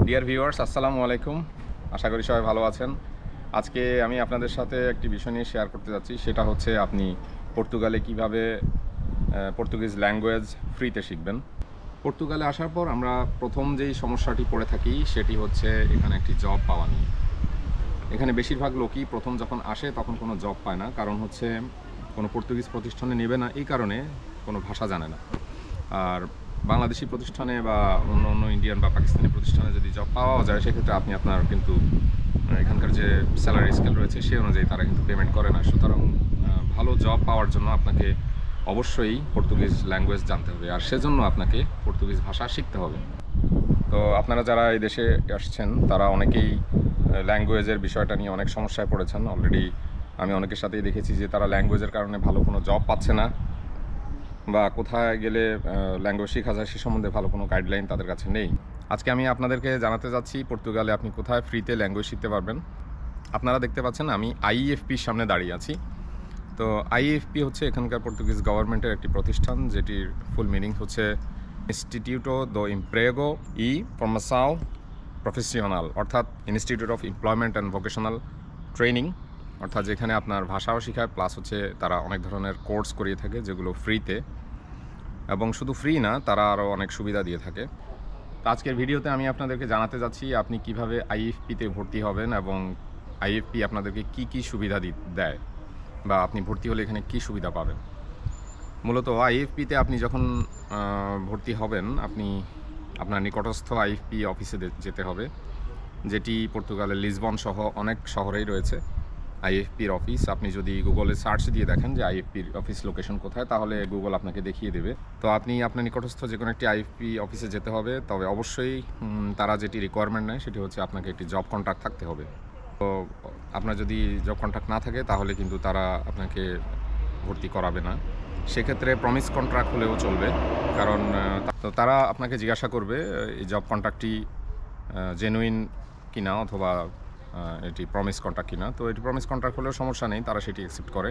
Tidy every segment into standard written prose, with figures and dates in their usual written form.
Dear viewers, আসসালামু আলাইকুম। আশা করি সবাই ভালো আছেন। আজকে আমি আপনাদের সাথে একটি বিষয় নিয়ে শেয়ার করতে যাচ্ছি। সেটা হচ্ছে আপনি পর্তুগালে কিভাবে পর্তুগিজ ল্যাঙ্গুয়েজ ফ্রিতে শিখবেন। পর্তুগালে আসার পর আমরা প্রথম যেই সমস্যাটি পড়ে থাকি সেটি হচ্ছে এখানে একটি জব পাওয়া নিয়ে। এখানে বেশিরভাগ লোকই প্রথম যখন আসে তখন কোনো জব পায় না, কারণ হচ্ছে কোনো পর্তুগিজ প্রতিষ্ঠানে নেবে না, এই কারণে কোনো ভাষা জানে না। আর বাংলাদেশি প্রতিষ্ঠানে বা অন্য অন্য ইন্ডিয়ান বা পাকিস্তানি প্রতিষ্ঠানে যদি জব পাওয়া যায়, সেক্ষেত্রে আপনি আপনার কিন্তু এখানকার যে স্যালারি স্কেল রয়েছে সে অনুযায়ী তারা কিন্তু পেমেন্ট করে না। সুতরাং ভালো জব পাওয়ার জন্য আপনাকে অবশ্যই পর্তুগিজ ল্যাঙ্গুয়েজ জানতে হবে, আর সেজন্য আপনাকে পর্তুগিজ ভাষা শিখতে হবে। তো আপনারা যারা এই দেশে আসছেন তারা অনেকেই ল্যাঙ্গুয়েজের বিষয়টা নিয়ে অনেক সমস্যায় পড়েছেন। অলরেডি আমি অনেকের সাথেই দেখেছি যে তারা ল্যাঙ্গুয়েজের কারণে ভালো কোনো জব পাচ্ছে না, বা কোথায় গেলে ল্যাঙ্গুয়েজ শেখা যায় সে সম্বন্ধে ভালো কোনো গাইডলাইন তাদের কাছে নেই। আজকে আমি আপনাদেরকে জানাতে যাচ্ছি পর্তুগালে আপনি কোথায় ফ্রিতে ল্যাঙ্গুয়েজ শিখতে পারবেন। আপনারা দেখতে পাচ্ছেন আমি আইএফপির সামনে দাঁড়িয়ে আছি। তো আইএফপি হচ্ছে এখানকার পর্তুগিজ গভর্নমেন্টের একটি প্রতিষ্ঠান, যেটির ফুল মিনিং হচ্ছে ইনস্টিটিউটো দো ইমপ্রেগো ই ফরমাসাও প্রফেশনাল, অর্থাৎ institute of employment and vocational training, অর্থাৎ যেখানে আপনার ভাষাও শেখায়, প্লাস হচ্ছে তারা অনেক ধরনের কোর্স করিয়ে থাকে যেগুলো ফ্রিতে, এবং শুধু ফ্রি না, তারা আরও অনেক সুবিধা দিয়ে থাকে। তো আজকের ভিডিওতে আমি আপনাদেরকে জানাতে যাচ্ছি আপনি কিভাবে আইএফপিতে ভর্তি হবেন এবং আইএফপি আপনাদেরকে কি কি সুবিধা দেয়, বা আপনি ভর্তি হলে এখানে কি সুবিধা পাবেন। মূলত আইএফপিতে আপনি যখন ভর্তি হবেন, আপনি আপনার নিকটস্থ আইএফপি অফিসে যেতে হবে, যেটি পর্তুগালের লিসবন সহ অনেক শহরেই রয়েছে আইএফপির অফিস। আপনি যদি গুগলে সার্চ দিয়ে দেখেন যে আইএফপির অফিস লোকেশন কোথায়, তাহলে গুগল আপনাকে দেখিয়ে দেবে। তো আপনি আপনার নিকটস্থ যে কোনো একটি আইএফপি অফিসে যেতে হবে, তবে অবশ্যই তারা যেটি রিকোয়ারমেন্ট নেয় সেটি হচ্ছে আপনাকে একটি জব কন্ট্রাক্ট থাকতে হবে। তো আপনার যদি জব কন্ট্রাক্ট না থাকে তাহলে কিন্তু তারা আপনাকে ভর্তি করাবে না। সেক্ষেত্রে প্রমিস কন্ট্রাক্ট হলেও চলবে, কারণ তো তারা আপনাকে জিজ্ঞাসা করবে এই জব কন্ট্রাক্টটি জেনুইন কিনা, অথবা এটি প্রমিস কন্ট্রাক্ট কিনা। তো এটি প্রমিস কন্ট্রাক্ট হলেও সমস্যা নেই, তারা সেটি অ্যাকসেপ্ট করে।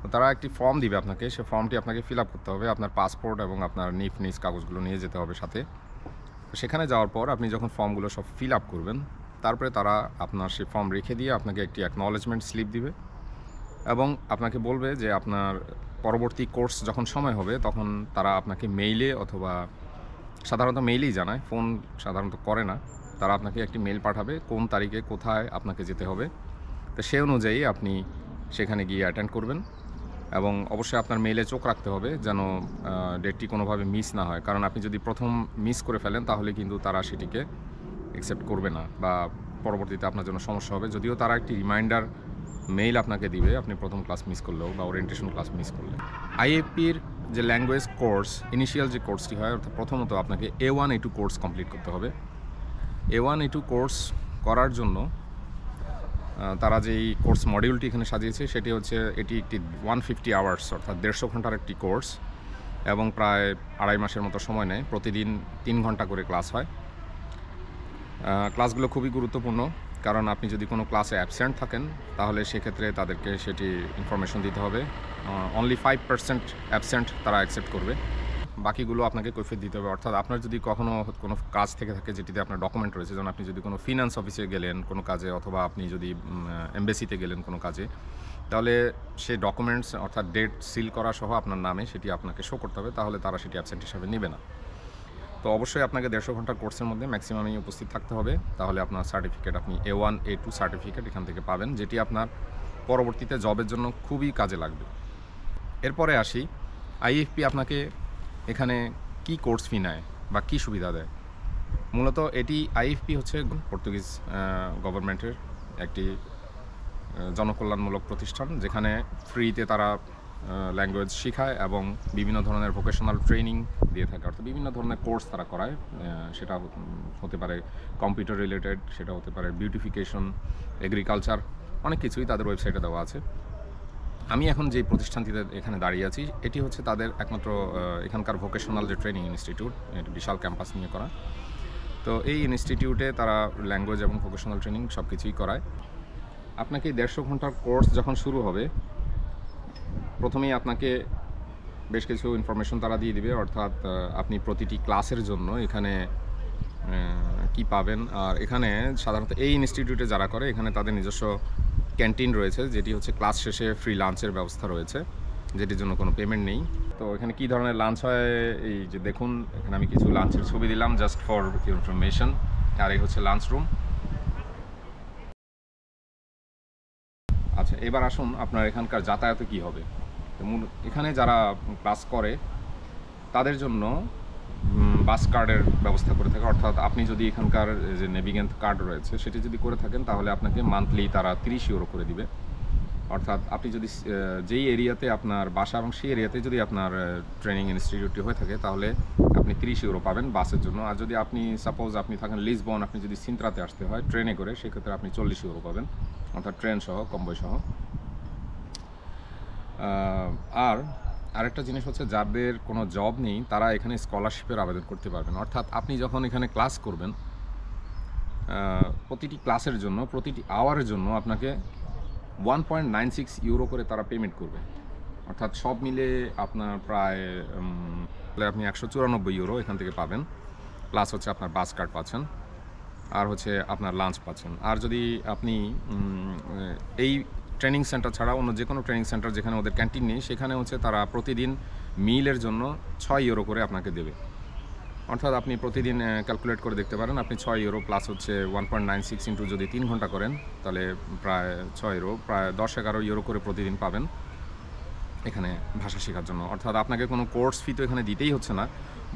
তো তারা একটি ফর্ম দিবে আপনাকে, সে ফর্মটি আপনাকে ফিল আপ করতে হবে, আপনার পাসপোর্ট এবং আপনার নিজ কাগজগুলো নিয়ে যেতে হবে সাথে। তো সেখানে যাওয়ার পর আপনি যখন ফর্মগুলো সব ফিল আপ করবেন, তারপরে তারা আপনার সেই ফর্ম রেখে দিয়ে আপনাকে একটি অ্যাকনলেজমেন্ট স্লিপ দিবে, এবং আপনাকে বলবে যে আপনার পরবর্তী কোর্স যখন সময় হবে তখন তারা আপনাকে মেইলে, অথবা সাধারণত মেইলেই জানায়, ফোন সাধারণত করে না, তারা আপনাকে একটি মেইল পাঠাবে কোন তারিখে কোথায় আপনাকে যেতে হবে। তো সে অনুযায়ী আপনি সেখানে গিয়ে অ্যাটেন্ড করবেন, এবং অবশ্যই আপনার মেইলে চোখ রাখতে হবে যেন ডেটটি কোনোভাবে মিস না হয়, কারণ আপনি যদি প্রথম মিস করে ফেলেন তাহলে কিন্তু তারা সেটিকে অ্যাকসেপ্ট করবে না, বা পরবর্তীতে আপনার জন্য সমস্যা হবে। যদিও তারা একটি রিমাইন্ডার মেইল আপনাকে দিবে আপনি প্রথম ক্লাস মিস করলেও, বা ওরিয়েন্টেশন ক্লাস মিস করলে। আইএফপির যে ল্যাঙ্গুয়েজ কোর্স, ইনিশিয়াল যে কোর্সটি হয়, অর্থাৎ প্রথমত আপনাকে A1 A2 কোর্স কমপ্লিট করতে হবে। A1 A2 কোর্স করার জন্য তারা যেই কোর্স মডিউলটি এখানে সাজিয়েছে সেটি হচ্ছে, এটি একটি 150 আওয়ার্স, অর্থাৎ 150 ঘন্টার একটি কোর্স, এবং প্রায় 2.5 মাসের মতো সময় নেয়। প্রতিদিন 3 ঘন্টা করে ক্লাস হয়। ক্লাসগুলো খুবই গুরুত্বপূর্ণ, কারণ আপনি যদি কোনো ক্লাসে অ্যাবসেন্ট থাকেন তাহলে সেক্ষেত্রে তাদেরকে সেটি ইনফরমেশন দিতে হবে। অনলি 5% অ্যাবসেন্ট তারা অ্যাকসেপ্ট করবে, বাকিগুলো আপনাকে কৈফিয়ত দিতে হবে। অর্থাৎ আপনার যদি কখনও কোনো কাজ থেকে থাকে যেটিতে আপনার ডকুমেন্ট রয়েছে, যেমন আপনি যদি কোনো ফিনান্স অফিসে গেলেন কোনো কাজে, অথবা আপনি যদি এমবেসিতে গেলেন কোনো কাজে, তাহলে সেই ডকুমেন্টস, অর্থাৎ ডেট সিল করা সহ আপনার নামে সেটি আপনাকে শো করতে হবে, তাহলে তারা সেটি অ্যাবসেন্ট হিসাবে নেবে না। তো অবশ্যই আপনাকে 150 ঘন্টার কোর্সের মধ্যে ম্যাক্সিমামই উপস্থিত থাকতে হবে, তাহলে আপনার সার্টিফিকেট, আপনি A1 A2 সার্টিফিকেট এখান থেকে পাবেন, যেটি আপনার পরবর্তীতে জবের জন্য খুবই কাজে লাগবে। এরপরে আসি, আইএফপি আপনাকে এখানে কি কোর্স ফি নেয় বা কী সুবিধা দেয়। মূলত এটি আইএফপি হচ্ছে পর্তুগিজ গভর্নমেন্টের একটি জনকল্যাণমূলক প্রতিষ্ঠান, যেখানে ফ্রিতে তারা ল্যাঙ্গুয়েজ শেখায় এবং বিভিন্ন ধরনের ভোকেশনাল ট্রেনিং দিয়ে থাকে, অর্থাৎ বিভিন্ন ধরনের কোর্স তারা করায়। সেটা হতে পারে কম্পিউটার রিলেটেড, সেটা হতে পারে বিউটিফিকেশন, এগ্রিকালচার, অনেক কিছুই তাদের ওয়েবসাইটে দেওয়া আছে। আমি এখন যে প্রতিষ্ঠানটিতে এখানে দাঁড়িয়ে আছি এটি হচ্ছে তাদের একমাত্র এখানকার ভোকেশনাল যে ট্রেনিং ইনস্টিটিউট, এটি বিশাল ক্যাম্পাস নিয়ে করা। তো এই ইনস্টিটিউটে তারা ল্যাঙ্গুয়েজ এবং ভোকেশনাল ট্রেনিং সব কিছুই করায়। আপনাকে 150 ঘন্টার কোর্স যখন শুরু হবে, প্রথমেই আপনাকে বেশ কিছু ইনফরমেশন তারা দিয়ে দিবে, অর্থাৎ আপনি প্রতিটি ক্লাসের জন্য এখানে কি পাবেন। আর এখানে সাধারণত এই ইনস্টিটিউটে যারা করে এখানে তাদের নিজস্ব ক্যান্টিন রয়েছে, যেটি হচ্ছে ক্লাস শেষে ফ্রি লাঞ্চের ব্যবস্থা রয়েছে, যেটির জন্য কোনো পেমেন্ট নেই। তো এখানে কী ধরনের লাঞ্চ হয় এই যে দেখুন, এখানে আমি কিছু লাঞ্চের ছবি দিলাম জাস্ট ফর ইনফরমেশন। আর এই হচ্ছে লাঞ্চ রুম। আচ্ছা, এবার আসুন আপনার এখানকার যাতায়াতে কী হবে। এখানে যারা ক্লাস করে তাদের জন্য বাস কার্ডের ব্যবস্থা করে থাকে, অর্থাৎ আপনি যদি এখানকার যে নেভিগেন্ট কার্ড রয়েছে সেটি যদি করে থাকেন তাহলে আপনাকে মান্থলি তারা 30 ইউরো করে দিবে। অর্থাৎ আপনি যদি যেই এরিয়াতে আপনার বাসা এবং সেই এরিয়াতে যদি আপনার ট্রেনিং ইনস্টিটিউটটি হয়ে থাকে তাহলে আপনি 30 ইউরো পাবেন বাসের জন্য। আর যদি আপনি সাপোজ আপনি থাকেন লিসবন, আপনি যদি সিন্ত্রাতে আসতে হয় ট্রেনে করে, সেক্ষেত্রে আপনি 40 ইউরো পাবেন, অর্থাৎ ট্রেন সহ কম্বই সহ। আর আরেকটা জিনিস হচ্ছে, যাদের কোনো জব নেই তারা এখানে স্কলারশিপের আবেদন করতে পারবেন। অর্থাৎ আপনি যখন এখানে ক্লাস করবেন প্রতিটি ক্লাসের জন্য, প্রতিটি আওয়ারের জন্য আপনাকে 1.96 ইউরো করে তারা পেমেন্ট করবে। অর্থাৎ সব মিলে আপনার প্রায় আপনি 194 ইউরো এখান থেকে পাবেন, প্লাস হচ্ছে আপনার বাস কার্ড পাচ্ছেন, আর হচ্ছে আপনার লাঞ্চ পাচ্ছেন। আর যদি আপনি এই ট্রেনিং সেন্টার ছাড়া অন্য যে কোনো ট্রেনিং সেন্টার যেখানে ওদের ক্যান্টিন নেই সেখানে হচ্ছে তারা প্রতিদিন মিলের জন্য 6 ইউরো করে আপনাকে দেবে। অর্থাৎ আপনি প্রতিদিন ক্যালকুলেট করে দেখতে পারেন, আপনি 6 ইউরো প্লাস হচ্ছে 1.96 ইন্টু যদি 3 ঘন্টা করেন তাহলে প্রায় 6 ইউরো, প্রায় 10-11 ইউরো করে প্রতিদিন পাবেন এখানে ভাষা শেখার জন্য। অর্থাৎ আপনাকে কোনো কোর্স ফি তো এখানে দিতেই হচ্ছে না,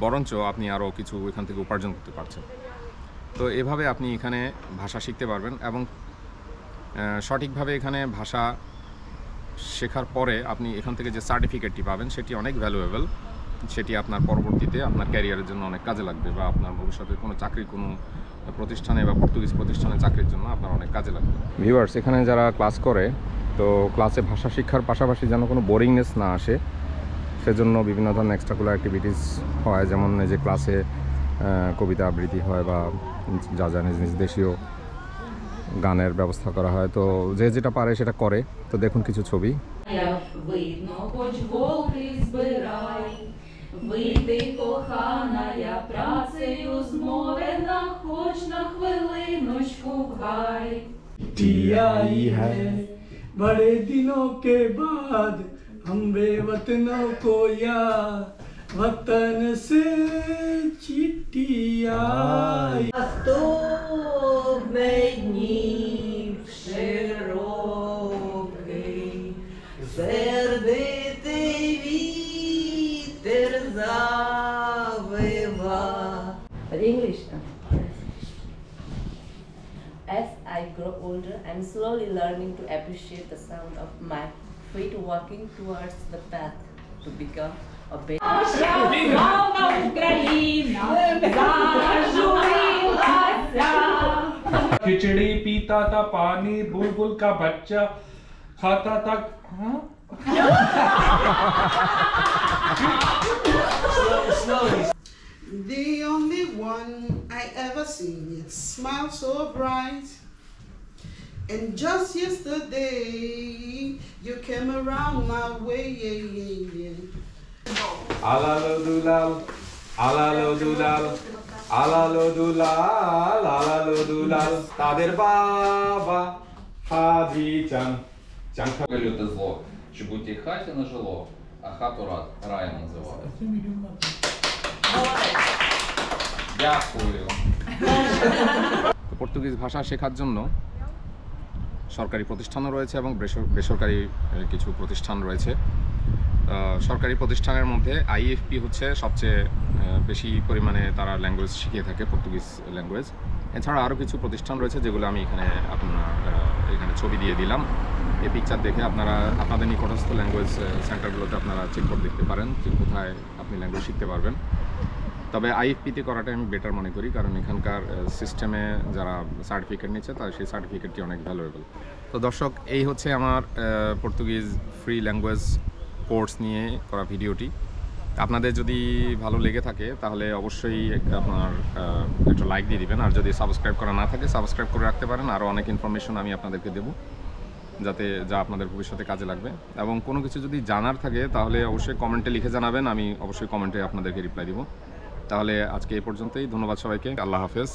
বরঞ্চ আপনি আরও কিছু এখান থেকে উপার্জন করতে পারছেন। তো এভাবে আপনি এখানে ভাষা শিখতে পারবেন এবং সঠিকভাবে এখানে ভাষা শেখার পরে আপনি এখান থেকে যে সার্টিফিকেটটি পাবেন সেটি অনেক ভ্যালুয়েবল, সেটি আপনার পরবর্তীতে আপনার ক্যারিয়ারের জন্য অনেক কাজে লাগবে, বা আপনার ভবিষ্যতে কোনো চাকরি, কোনো প্রতিষ্ঠানে বা পর্তুগিজ প্রতিষ্ঠানে চাকরির জন্য আপনার অনেক কাজে লাগবে। ভিউয়ার্স, এখানে যারা ক্লাস করে তো ক্লাসে ভাষা শিক্ষার পাশাপাশি যেন কোনো বোরিংনেস না আসে সেজন্য বিভিন্ন ধরনের এক্সট্রাকুলার অ্যাক্টিভিটিস হয়, যেমন এই যে ক্লাসে কবিতা আবৃত্তি হয় বা যা যা নিজ নিজ দেশীয় গানের ব্যবস্থা করা হয়। তো যে যেটা পারে সেটা করে। তো দেখুন কিছু ছবি। Вийди, кохана, я працею змовена, хоч на хвилиночку в гай. आई है बड़े दिनों के बाद हम बेवतनों को याद, वतन से चिट्ठी आई. Днів широкий, сердитий вітер завива. But English. As I grow older, I'm slowly learning to appreciate the sound of my feet walking towards the path to become a better. Наша славна Україна зажурилася. खिचड़ी पीता था पानी, बुलबुल का बच्चा खाता था। हाँ? The only one I ever seen, it smiles so bright. And just yesterday, you came around my way. Alalo dulal, alalo dulal, alalo dulal, alalo dulal. Tader baba, Хаджи Чан. Люте зло, щоб у тій хаті не жило, а хату раєм називали. Дякую. Portuguese ভাষা শেখার জন্য সরকারি প্রতিষ্ঠানও রয়েছে এবং বেসরকারি কিছু প্রতিষ্ঠান রয়েছে। সরকারি প্রতিষ্ঠানের মধ্যে আইএফপি হচ্ছে সবচেয়ে বেশি পরিমাণে তারা ল্যাঙ্গুয়েজ শিখিয়ে থাকে, পর্তুগিজ ল্যাঙ্গুয়েজ। এছাড়া আরও কিছু প্রতিষ্ঠান রয়েছে যেগুলো আমি এখানে ছবি দিয়ে দিলাম। এই পিকচার দেখে আপনারা আপনাদের নিকটস্থ ল্যাঙ্গুয়েজ সেন্টারগুলোতে আপনারা চেক করে দেখতে পারেন যে কোথায় আপনি ল্যাঙ্গুয়েজ শিখতে পারবেন। তবে আইএফপিতে করাটাই আমি বেটার মনে করি, কারণ এখানকার সিস্টেমে যারা সার্টিফিকেট নিচ্ছে তার সেই সার্টিফিকেটটি অনেক ভ্যালুয়েবল। তো দর্শক, এই হচ্ছে আমার পর্তুগিজ ফ্রি ল্যাঙ্গুয়েজ কোর্স নিয়ে করা ভিডিওটি। আপনাদের যদি ভালো লেগে থাকে তাহলে অবশ্যই আপনার একটা লাইক দিয়ে দিবেন, আর যদি সাবস্ক্রাইব করা না থাকে সাবস্ক্রাইব করে রাখতে পারেন। আরও অনেক ইনফরমেশন আমি আপনাদেরকে দেবো যা আপনাদের ভবিষ্যতে কাজে লাগবে। এবং কোনো কিছু যদি জানার থাকে তাহলে অবশ্যই কমেন্টে লিখে জানাবেন, আমি অবশ্যই কমেন্টে আপনাদেরকে রিপ্লাই দিব। তাহলে আজকে এই পর্যন্তই, ধন্যবাদ সবাইকে, আল্লাহ হাফেজ।